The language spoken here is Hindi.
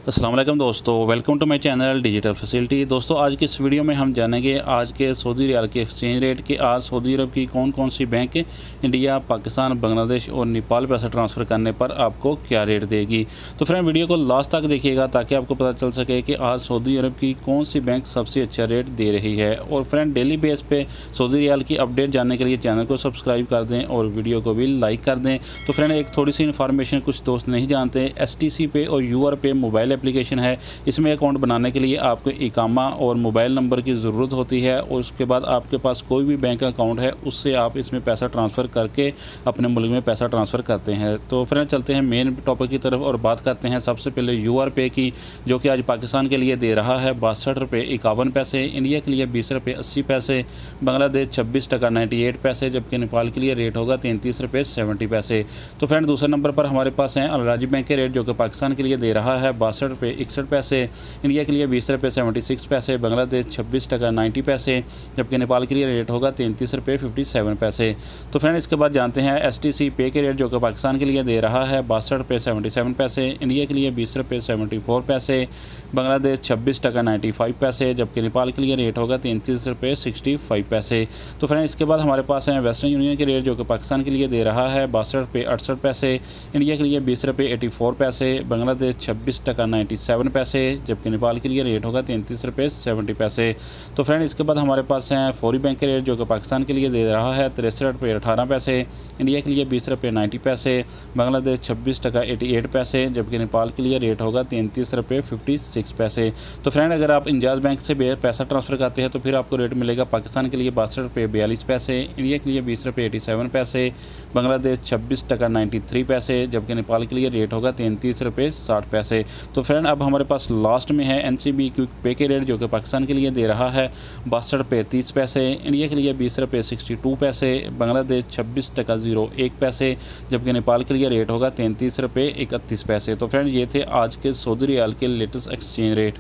अस्सलाम वालेकुम दोस्तों, welcome to my channel digital facility. दोस्तों आज की इस वीडियो में हम जानेंगे आज के सऊदी रियाल के एक्सचेंज रेट कि आज सऊदी अरब की कौन कौन सी बैंक इंडिया, पाकिस्तान, बांग्लादेश और नेपाल पैसा ट्रांसफ़र करने पर आपको क्या रेट देगी। तो फ्रेंड वीडियो को लास्ट तक देखिएगा ताकि आपको पता चल सके कि आज सऊदी अरब की कौन सी बैंक सबसे अच्छा रेट दे रही है। और फ्रेंड डेली बेस पे सऊदी रियाल की अपडेट जानने के लिए चैनल को सब्सक्राइब कर दें और वीडियो को भी लाइक कर दें। तो फ्रेंड एक थोड़ी सी इन्फॉर्मेशन कुछ दोस्त नहीं जानते, STC पे और UR पे मोबाइल एप्लीकेशन है। इसमें अकाउंट बनाने के लिए आपको इकामा और मोबाइल नंबर की ज़रूरत होती है और उसके बाद आपके पास कोई भी बैंक अकाउंट है उससे आप इसमें पैसा ट्रांसफ़र करके अपने मुल्क में पैसा ट्रांसफ़र करते हैं। तो फ्रेंड चलते हैं मेन टॉपिक की तरफ और बात करते हैं सबसे पहले UR पे की, जो कि आज पाकिस्तान के लिए दे रहा है 62 रुपये 51 पैसे, इंडिया के लिए 20 रुपये 80 पैसे, बांग्लादेश 26 टका 98 पैसे, जबकि नेपाल के लिए रेट होगा 33 रुपये 70 पैसे। तो फ्रेंड दूसरे नंबर पर हमारे पास हैं अल राजी बैंक के रेट, जो कि पाकिस्तान के लिए दे रहा है 62 रुपये 61 पैसे, इंडिया के लिए 20 रुपये 76 पैसे, बांग्लादेश 26 टका 90 पैसे, जबकि नेपाल के लिए रेट होगा 33 रुपये 57 पैसे। तो फ्रेंड इसके बाद जानते हैं STC पे के रेट, जो कि पाकिस्तान के लिए दे रहा है 62 रुपये 77 पैसे, इंडिया के लिए 20 रुपये 74 पैसे, बांग्लादेश 26 टका 95 पैसे, जबकि नेपाल के लिए रेट होगा 33 रुपये 65 पैसे। तो फ्रेंड इसके बाद हमारे पास हैं वेस्टर्न यूनियन के रेट, जो कि पाकिस्तान के लिए दे रहा है 62 रुपये 68 पैसे, इंडिया के लिए 20 रुपये 84 पैसे, बांग्लादेश 26 टका 97 पैसे, जबकि नेपाल के लिए रेट होगा 33 रुपये 70 पैसे। तो फ्रेंड इसके बाद हमारे पास हैं फौरी बैंक के रेट, जो कि पाकिस्तान के लिए दे रहा है 63 रुपये 18 पैसे, इंडिया के लिए 20 रुपये 90 पैसे, बांग्लादेश 26 टका 88 पैसे, जबकि नेपाल के लिए रेट होगा 33 रुपये 56 पैसे। तो फ्रेंड अगर आप इंजाज बैंक से पैसा ट्रांसफ़र करते हैं तो फिर आपको रेट मिलेगा पाकिस्तान के लिए 62 रुपये 42 पैसे, इंडिया के लिए 20 रुपये 87 पैसे, बांग्लादेश 26 टका 93 पैसे, जबकि नेपाल के लिए रेट होगा 33 रुपये 60 पैसे। तो फ्रेंड अब हमारे पास लास्ट में है NCB क्विक पे के रेट, जो कि पाकिस्तान के लिए दे रहा है 62 रुपये 30 पैसे, इंडिया के लिए 20 रुपये 62 पैसे, बांग्लादेश 26 टका 01 पैसे, जबकि नेपाल के लिए रेट होगा 33 रुपये 31 पैसे। तो फ्रेंड ये थे आज के सऊदी रियाल के लेटेस्ट एक्सचेंज रेट।